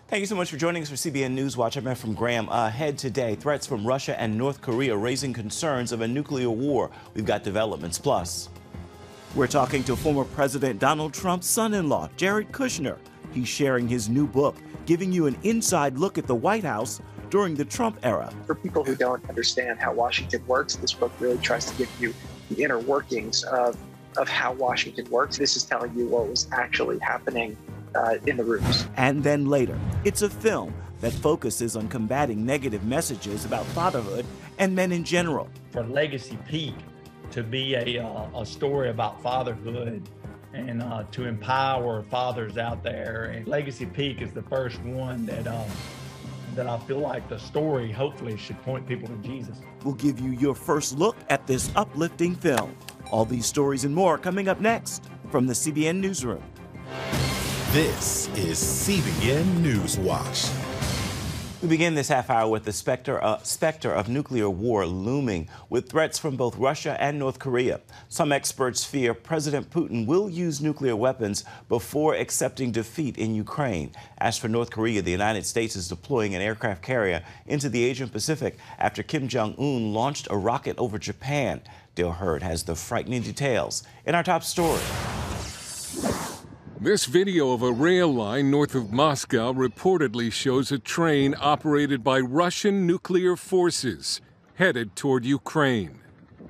Thank you so much for joining us for CBN NewsWatch. I'm from Graham. Ahead today, threats from Russia and North Korea raising concerns of a nuclear war. We've got developments. Plus, we're talking to former President Donald Trump's son-in-law, Jared Kushner. He's sharing his new book, giving you an inside look at the White House during the Trump era. For people who don't understand how Washington works, this book really tries to give you the inner workings of how Washington works. This is telling you what was actually happening in the rooms. And then later, it's a film that focuses on combating negative messages about fatherhood and men in general. For Legacy Peak to be a story about fatherhood and to empower fathers out there, and Legacy Peak is the first one that I feel like the story hopefully should point people to Jesus. We'll give you your first look at this uplifting film. All these stories and more coming up next from the CBN Newsroom. This is CBN NewsWatch. We begin this half hour with the specter of nuclear war looming, with threats from both Russia and North Korea. Some experts fear President Putin will use nuclear weapons before accepting defeat in Ukraine. As for North Korea, the United States is deploying an aircraft carrier into the Asian Pacific after Kim Jong-un launched a rocket over Japan. Dale Hurd has the frightening details in our top story. This video of a rail line north of Moscow reportedly shows a train operated by Russian nuclear forces headed toward Ukraine.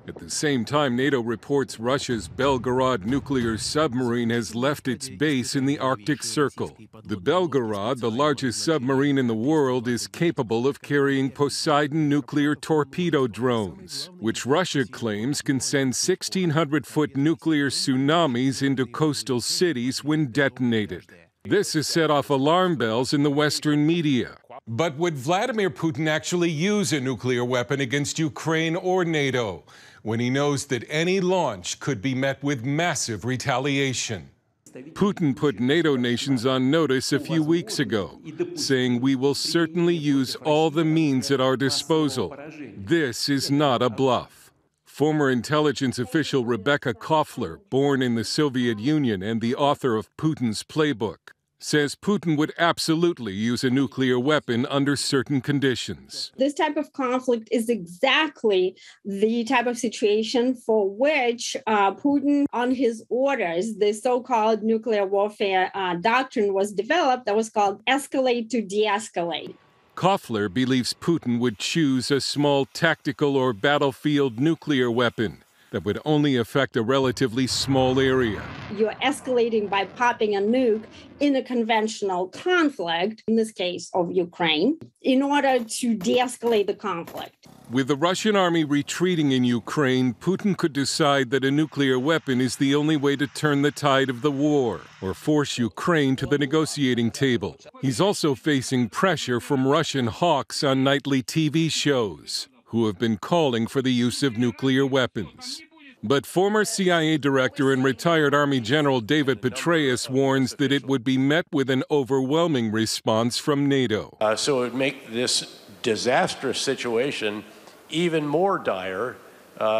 At the same time, NATO reports Russia's Belgarad nuclear submarine has left its base in the Arctic Circle. The Belgarad, the largest submarine in the world, is capable of carrying Poseidon nuclear torpedo drones, which Russia claims can send 1,600-foot nuclear tsunamis into coastal cities when detonated. This has set off alarm bells in the Western media. But would Vladimir Putin actually use a nuclear weapon against Ukraine or NATO when he knows that any launch could be met with massive retaliation? Putin put NATO nations on notice a few weeks ago, saying we will certainly use all the means at our disposal. This is not a bluff. Former intelligence official Rebecca Koffler, born in the Soviet Union and the author of Putin's playbook, says Putin would absolutely use a nuclear weapon under certain conditions. This type of conflict is exactly the type of situation for which Putin, on his orders, the so-called nuclear warfare doctrine was developed that was called escalate to de-escalate. Koffler believes Putin would choose a small tactical or battlefield nuclear weapon that would only affect a relatively small area. You're escalating by popping a nuke in a conventional conflict, in this case of Ukraine, in order to de-escalate the conflict. With the Russian army retreating in Ukraine, Putin could decide that a nuclear weapon is the only way to turn the tide of the war or force Ukraine to the negotiating table. He's also facing pressure from Russian hawks on nightly TV shows, who have been calling for the use of nuclear weapons. But former CIA director and retired Army General David Petraeus warns that it would be met with an overwhelming response from NATO. So it would make this disastrous situation even more dire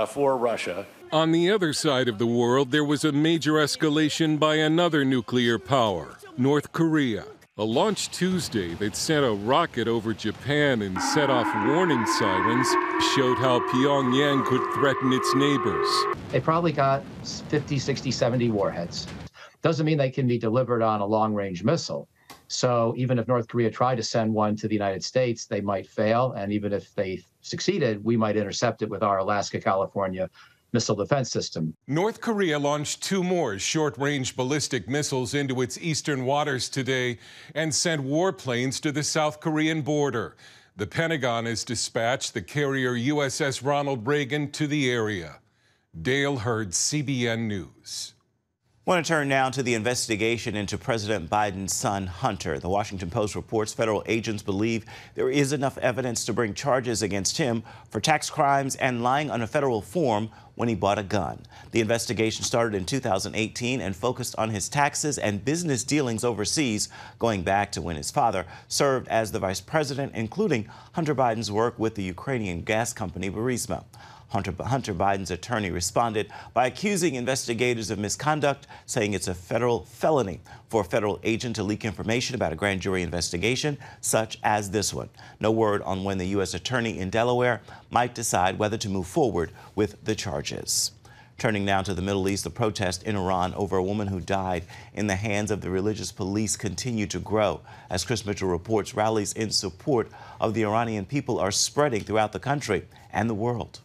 for Russia. On the other side of the world, there was a major escalation by another nuclear power, North Korea. A launch Tuesday that sent a rocket over Japan and set off warning sirens showed how Pyongyang could threaten its neighbors. They probably got 50, 60, 70 warheads. Doesn't mean they can be delivered on a long-range missile. So even if North Korea tried to send one to the United States, they might fail. And even if they succeeded, we might intercept it with our Alaska, California missile defense system. North Korea launched 2 more short-range ballistic missiles into its eastern waters today and sent warplanes to the South Korean border. The Pentagon has dispatched the carrier USS Ronald Reagan to the area. Dale Hurd, CBN News. I want to turn now to the investigation into President Biden's son, Hunter. The Washington Post reports federal agents believe there is enough evidence to bring charges against him for tax crimes and lying on a federal form when he bought a gun. The investigation started in 2018 and focused on his taxes and business dealings overseas, going back to when his father served as the vice president, including Hunter Biden's work with the Ukrainian gas company Burisma. Hunter Biden's attorney responded by accusing investigators of misconduct, saying it's a federal felony for a federal agent to leak information about a grand jury investigation such as this one. No word on when the U.S. attorney in Delaware might decide whether to move forward with the charges. Turning now to the Middle East, the protest in Iran over a woman who died in the hands of the religious police continue to grow. As Chris Mitchell reports, rallies in support of the Iranian people are spreading throughout the country and the world.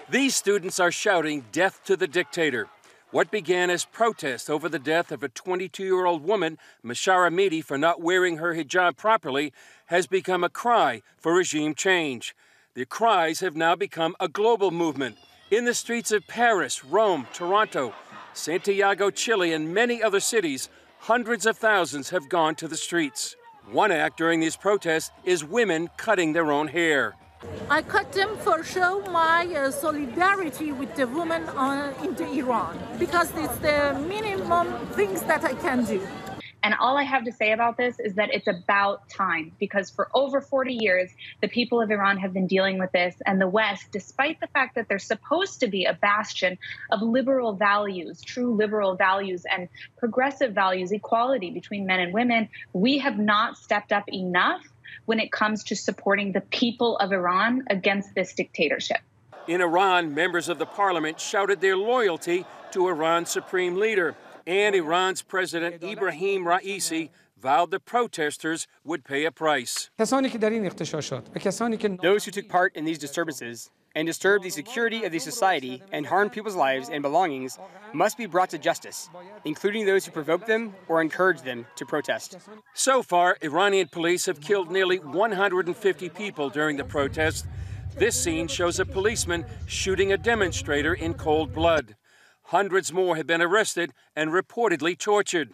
These students are shouting death to the dictator. What began as protests over the death of a 22-year-old woman, Mashara Mehdi, for not wearing her hijab properly, has become a cry for regime change. The cries have now become a global movement. In the streets of Paris, Rome, Toronto, Santiago, Chile, and many other cities, hundreds of thousands have gone to the streets. One act during these protests is women cutting their own hair. I cut them for show my solidarity with the women in Iran, because it's the minimum things that I can do. And all I have to say about this is that it's about time, because for over 40 years, the people of Iran have been dealing with this, and the West, despite the fact that they're supposed to be a bastion of liberal values, true liberal values and progressive values, equality between men and women, we have not stepped up enough when it comes to supporting the people of Iran against this dictatorship. In Iran, members of the parliament shouted their loyalty to Iran's supreme leader. And Iran's President Ibrahim Raisi vowed the protesters would pay a price. Those who took part in these disturbances and disturbed the security of the society and harmed people's lives and belongings must be brought to justice, including those who provoked them or encouraged them to protest. So far, Iranian police have killed nearly 150 people during the protests. This scene shows a policeman shooting a demonstrator in cold blood. Hundreds more have been arrested and reportedly tortured.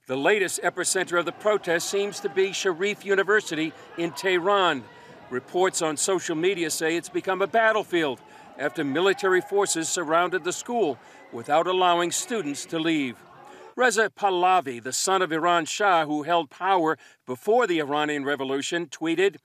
The latest epicenter of the protest seems to be Sharif University in Tehran. Reports on social media say it's become a battlefield after military forces surrounded the school without allowing students to leave. Reza Pahlavi, the son of Iran's Shah who held power before the Iranian Revolution, tweeted,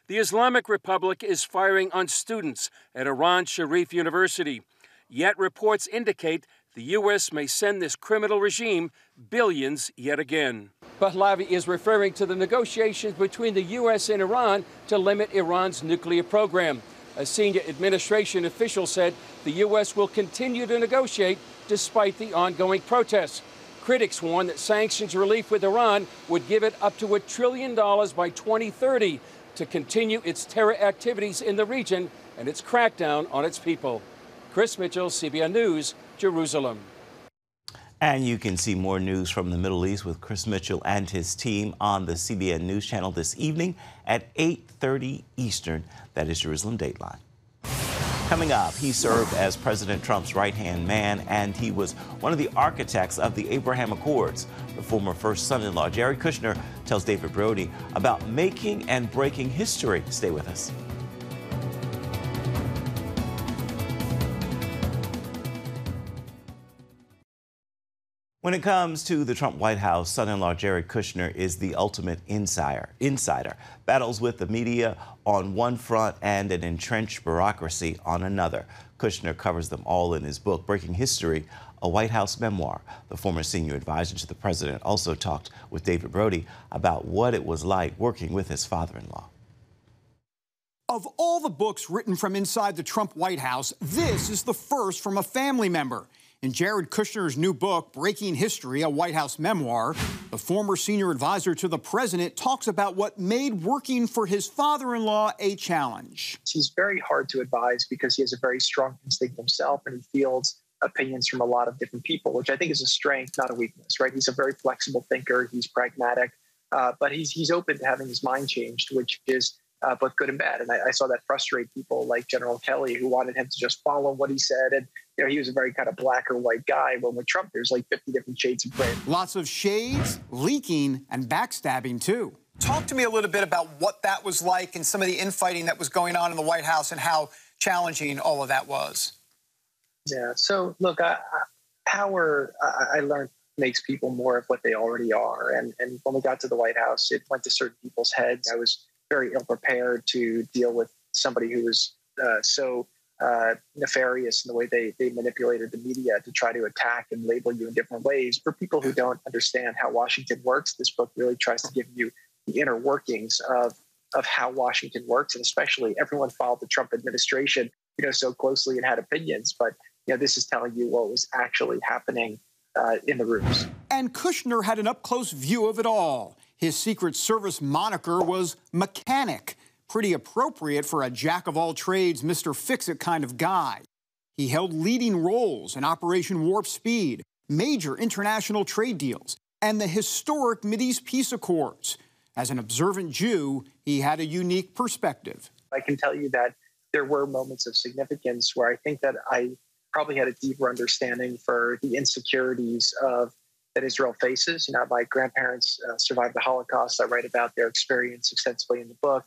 "The Islamic Republic is firing on students at Iran's Sharif University. Yet reports indicate the U.S. may send this criminal regime billions yet again." Pahlavi is referring to the negotiations between the U.S. and Iran to limit Iran's nuclear program. A senior administration official said the U.S. will continue to negotiate despite the ongoing protests. Critics warn that sanctions relief with Iran would give it up to $1 trillion by 2030 to continue its terror activities in the region and its crackdown on its people. Chris Mitchell, CBN News, Jerusalem. And you can see more news from the Middle East with Chris Mitchell and his team on the CBN News channel this evening at 8:30 Eastern. That is Jerusalem Dateline. Coming up, he served as President Trump's right-hand man, and he was one of the architects of the Abraham Accords. The former first son-in-law, Jared Kushner, tells David Brody about making and breaking history. Stay with us. When it comes to the Trump White House, son-in-law Jared Kushner is the ultimate insider. Battles with the media on one front and an entrenched bureaucracy on another. Kushner covers them all in his book, Breaking History, a White House memoir. The former senior advisor to the president also talked with David Brody about what it was like working with his father-in-law. Of all the books written from inside the Trump White House, this is the first from a family member. In Jared Kushner's new book, Breaking History, a White House memoir, the former senior advisor to the president talks about what made working for his father-in-law a challenge. He's very hard to advise because he has a very strong instinct himself, and he fields opinions from a lot of different people, which I think is a strength, not a weakness, right? He's a very flexible thinker. He's pragmatic, but he's open to having his mind changed, which is both good and bad. And I saw that frustrate people like General Kelly, who wanted him to just follow what he said. And he was a very kind of black or white guy. When with Trump, there's like 50 different shades of gray. Lots of shades, leaking, and backstabbing, too. Talk to me a little bit about what that was like and some of the infighting that was going on in the White House and how challenging all of that was. Yeah. So, look, power, I learned, makes people more of what they already are. And when we got to the White House, it went to certain people's heads. I was very ill-prepared to deal with somebody who was so nefarious in the way they manipulated the media to try to attack and label you in different ways. For people who don't understand how Washington works, this book really tries to give you the inner workings of how Washington works, and especially everyone followed the Trump administration, so closely and had opinions. But this is telling you what was actually happening in the rooms. And Kushner had an up-close view of it all. His Secret Service moniker was Mechanic, pretty appropriate for a jack-of-all-trades, Mr. Fix-It kind of guy. He held leading roles in Operation Warp Speed, major international trade deals, and the historic Mideast peace accords. As an observant Jew, he had a unique perspective. I can tell you that there were moments of significance where I think that I probably had a deeper understanding for the insecurities that Israel faces. My grandparents survived the Holocaust. I write about their experience extensively in the book.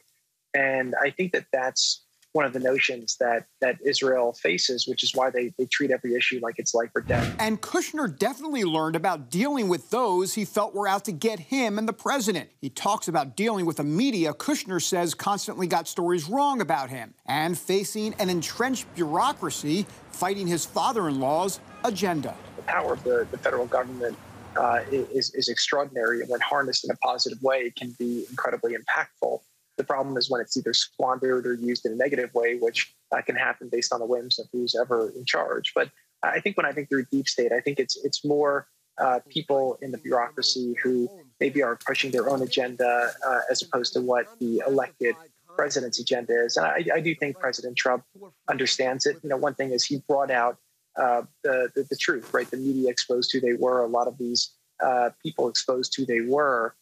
And I think that that's one of the notions that Israel faces, which is why they treat every issue like it's life or death. And Kushner definitely learned about dealing with those he felt were out to get him and the president. He talks about dealing with a media Kushner says constantly got stories wrong about him, and facing an entrenched bureaucracy fighting his father-in-law's agenda. The power of the federal government is extraordinary, and when harnessed in a positive way, it can be incredibly impactful. The problem is when it's either squandered or used in a negative way, which can happen based on the whims of who's ever in charge. But I think when I think through deep state, I think it's more people in the bureaucracy who maybe are pushing their own agenda as opposed to what the elected president's agenda is. And I do think President Trump understands it. One thing is he brought out the truth, right? The media exposed who they were. A lot of these people exposed who they were.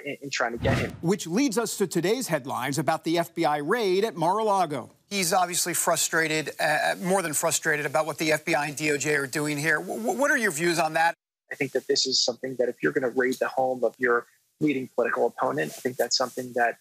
In trying to get him. Which leads us to today's headlines about the FBI raid at Mar-a-Lago. He's obviously frustrated, more than frustrated, about what the FBI and DOJ are doing here. What are your views on that? I think that this is something that if you're going to raid the home of your leading political opponent, I think that's something that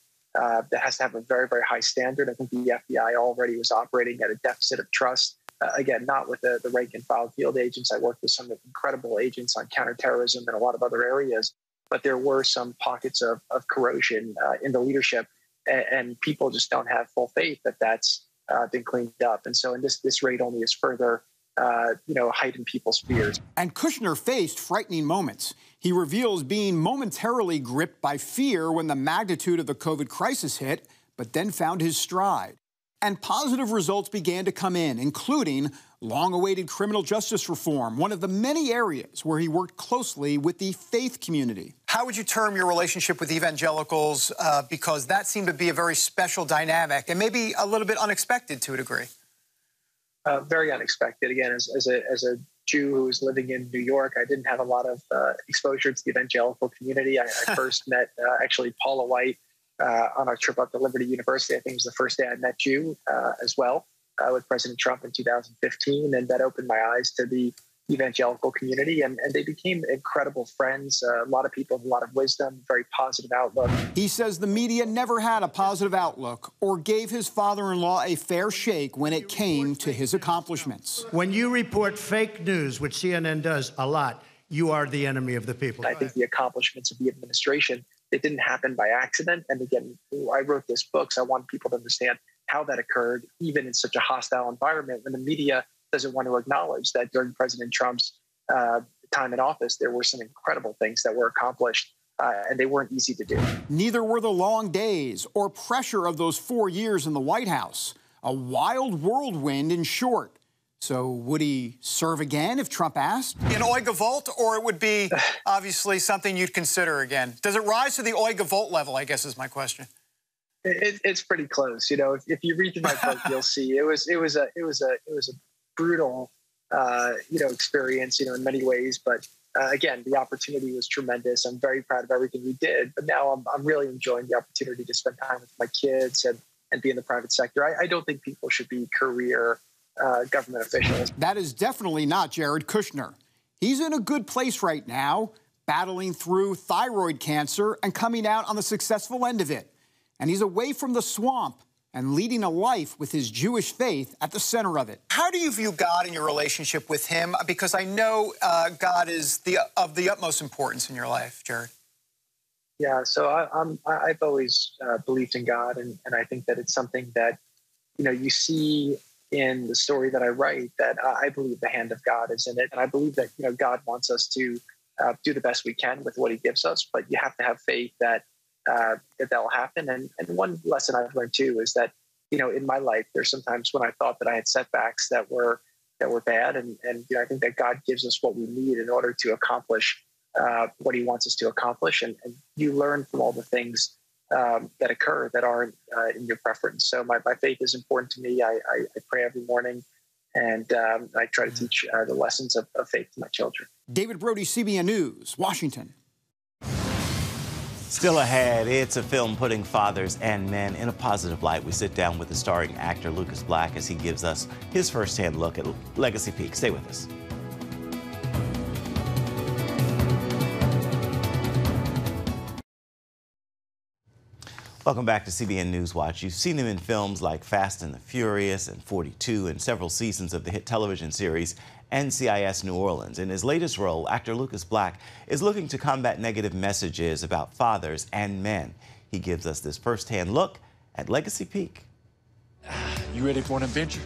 has to have a very, very high standard. I think the FBI already was operating at a deficit of trust. Again, not with the rank and file field agents. I worked with some incredible agents on counterterrorism and a lot of other areas. But there were some pockets of corrosion in the leadership, and people just don't have full faith that that's been cleaned up. And so in this raid only is further, heightened people's fears. And Kushner faced frightening moments. He reveals being momentarily gripped by fear when the magnitude of the COVID crisis hit, but then found his stride. And positive results began to come in, including long-awaited criminal justice reform, one of the many areas where he worked closely with the faith community. How would you term your relationship with evangelicals? Because that seemed to be a very special dynamic and maybe a little bit unexpected to a degree. Very unexpected. Again, as a Jew who was living in New York, I didn't have a lot of exposure to the evangelical community. I first met actually Paula White on our trip up to Liberty University. I think it was the first day I met you as well with President Trump in 2015. And that opened my eyes to the evangelical community. And they became incredible friends. A lot of people with a lot of wisdom, very positive outlook. He says the media never had a positive outlook or gave his father-in-law a fair shake when it came to his accomplishments. When you report fake news, which CNN does a lot, you are the enemy of the people. I think the accomplishments of the administration, it didn't happen by accident. And again, I wrote this book, so I want people to understand how that occurred, even in such a hostile environment, when the media doesn't want to acknowledge that during President Trump's time in office, there were some incredible things that were accomplished, and they weren't easy to do. Neither were the long days or pressure of those 4 years in the White House. A wild whirlwind, in short. So would he serve again if Trump asked? In Oi Gavolt, or it would be obviously something you'd consider again? Does it rise to the Oi Gavolt level, I guess is my question. It's pretty close. If you read through my book, you'll see it was a brutal, experience, in many ways. But again, the opportunity was tremendous. I'm very proud of everything we did. But now I'm really enjoying the opportunity to spend time with my kids and be in the private sector. I don't think people should be career government officials. That is definitely not Jared Kushner. He's in a good place right now, battling through thyroid cancer and coming out on the successful end of it. And he's away from the swamp and leading a life with his Jewish faith at the center of it. How do you view God in your relationship with him? Because I know God is of the utmost importance in your life, Jared. Yeah, so I've always believed in God, and I think that it's something that you see in the story that I write that I believe the hand of God is in it. And I believe that, God wants us to do the best we can with what he gives us, but you have to have faith that that'll happen. And one lesson I've learned too is that, in my life, there's sometimes when I thought that I had setbacks that were bad. And I think that God gives us what we need in order to accomplish what he wants us to accomplish. And you learn from all the things that occur that aren't in your preference. So my faith is important to me. I pray every morning, and I try to teach the lessons of faith to my children. David Brody, CBN News, Washington. Still ahead, it's a film putting fathers and men in a positive light. We sit down with the starring actor Lucas Black as he gives us his firsthand look at Legacy Peak. Stay with us. Welcome back to CBN NewsWatch. You've seen him in films like Fast and the Furious and 42 and several seasons of the hit television series NCIS New Orleans. In his latest role, actor Lucas Black is looking to combat negative messages about fathers and men. He gives us this firsthand look at Legacy Peak. You ready for an adventure?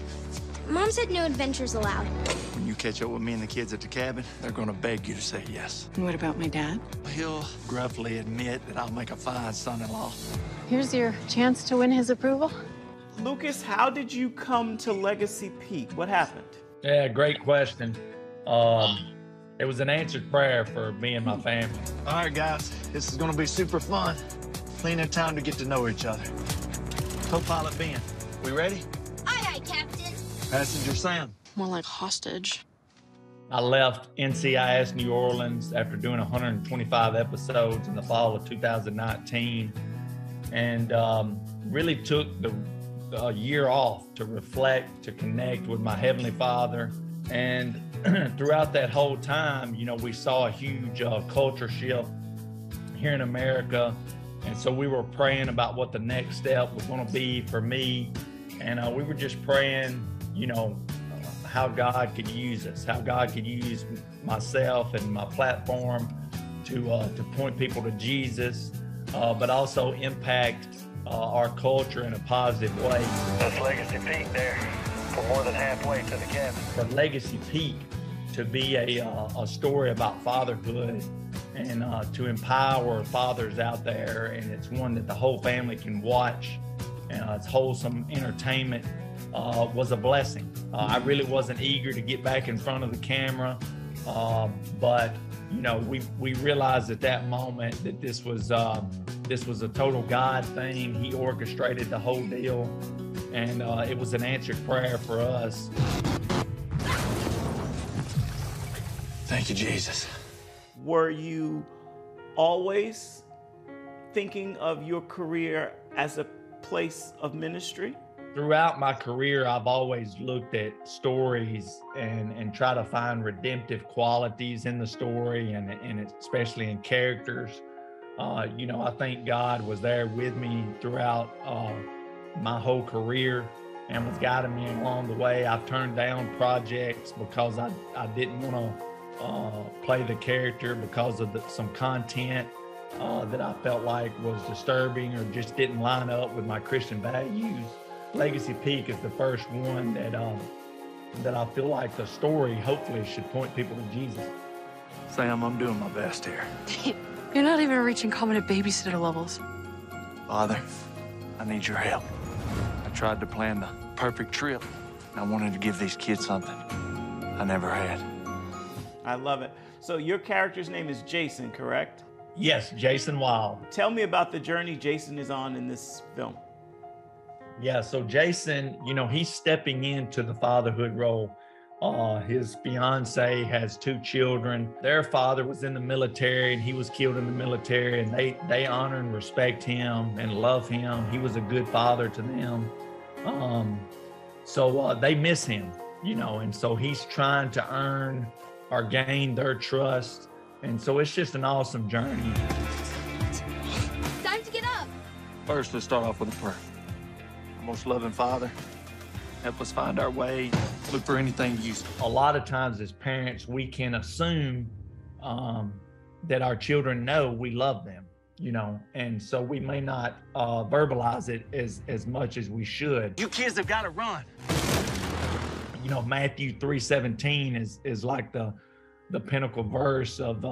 Mom said no adventures allowed. When you catch up with me and the kids at the cabin, they're gonna beg you to say yes. And what about my dad? He'll gruffly admit that I'll make a fine son-in-law. Here's your chance to win his approval. Lucas, how did you come to Legacy Peak? What happened? Yeah, great question. It was an answered prayer for me and my family. All right, guys, this is gonna be super fun. Plenty of time to get to know each other. Co-pilot Ben, we ready? Aye, aye, Captain. Passenger Sam. More like hostage. I left NCIS New Orleans after doing 125 episodes in the fall of 2019, and really took a year off to reflect, to connect with my Heavenly Father. And throughout that whole time, we saw a huge culture shift here in America. And so we were praying about what the next step was going to be for me. And we were just praying, how God could use us, how God could use myself and my platform to point people to Jesus, but also impact our culture in a positive way. That's Legacy Peak there. We're more than halfway to the cabin. For Legacy Peak to be a story about fatherhood and to empower fathers out there, and it's one that the whole family can watch, and it's wholesome entertainment, was a blessing. I really wasn't eager to get back in front of the camera, but we realized at that moment that this was a total God thing. He orchestrated the whole deal, and it was an answered prayer for us. Thank you, Jesus. Were you always thinking of your career as a place of ministry? Throughout my career, I've always looked at stories and try to find redemptive qualities in the story, and especially in characters. I think God was there with me throughout my whole career and was guiding me along the way. I've turned down projects because I didn't want to play the character because of some content that I felt like was disturbing or just didn't line up with my Christian values. Legacy Peak is the first one that I feel like the story hopefully should point people to Jesus. Sam, I'm doing my best here. You're not even reaching competent babysitter levels. Father, I need your help. I tried to plan the perfect trip. I wanted to give these kids something I never had. I love it. So your character's name is Jason, correct? Yes, Jason Wild. Tell me about the journey Jason is on in this film. Yeah, so Jason, he's stepping into the fatherhood role. His fiance has 2 children. Their father was in the military and he was killed in the military, and they honor and respect him and love him. He was a good father to them. So they miss him, and so he's trying to earn or gain their trust. And so it's just an awesome journey. Time to get up. First, let's start off with a prayer. Our most loving Father, help us find our way, look for anything useful. A lot of times as parents, we can assume that our children know we love them. you know, and so we may not verbalize it as much as we should. You kids have got to run. You know, Matthew 3:17 is like the pinnacle verse of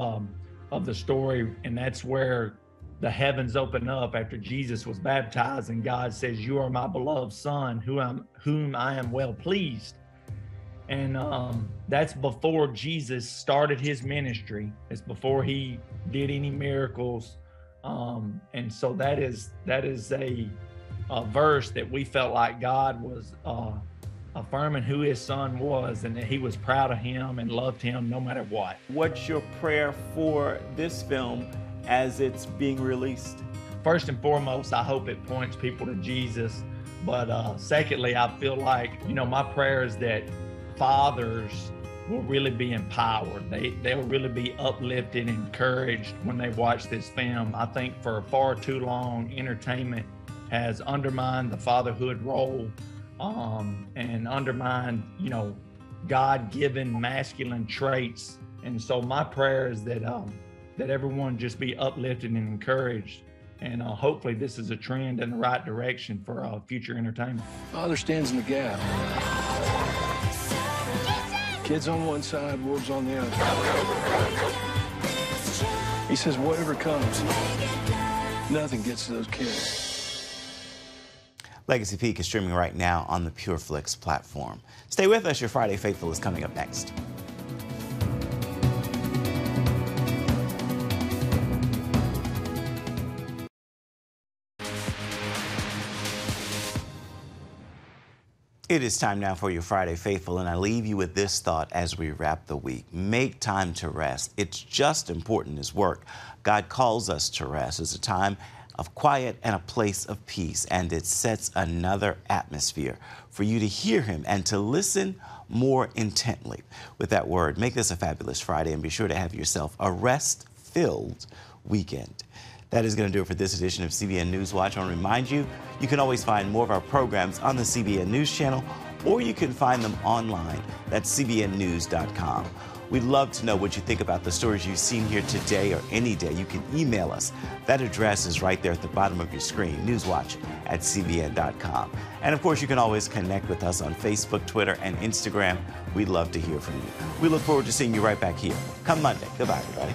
the story, and that's where the heavens open up after Jesus was baptized, and God says, "You are my beloved Son, whom I am well pleased." And that's before Jesus started his ministry. It's before he did any miracles, and so that is a verse that we felt like God was affirming who his Son was, and that he was proud of him and loved him no matter what. What's your prayer for this film as it's being released? First and foremost, I hope it points people to Jesus. But secondly, I feel like, you know, my prayer is that fathers will really be empowered. They'll really be uplifted and encouraged when they watch this film. I think for far too long, entertainment has undermined the fatherhood role, and undermined, you know, God-given masculine traits. And so my prayer is that that everyone just be uplifted and encouraged. And hopefully this is a trend in the right direction for future entertainment. Father stands in the gap. Kids on one side, wolves on the other. He says whatever comes, nothing gets to those kids. Legacy Peak is streaming right now on the PureFlix platform. Stay with us. Your Friday Faithful is coming up next. It is time now for your Friday Faithful, and I leave you with this thought as we wrap the week. Make time to rest. It's just important as work. God calls us to rest. It's a time of quiet and a place of peace, and it sets another atmosphere for you to hear him and to listen more intently. With that word, make this a fabulous Friday, and be sure to have yourself a rest-filled weekend. That is going to do it for this edition of CBN NewsWatch. I want to remind you, you can always find more of our programs on the CBN News channel, or you can find them online at cbnnews.com. We'd love to know what you think about the stories you've seen here today or any day. You can email us. That address is right there at the bottom of your screen, newswatch@cbn.com. And of course, you can always connect with us on Facebook, Twitter, and Instagram. We'd love to hear from you. We look forward to seeing you right back here come Monday. Goodbye, everybody.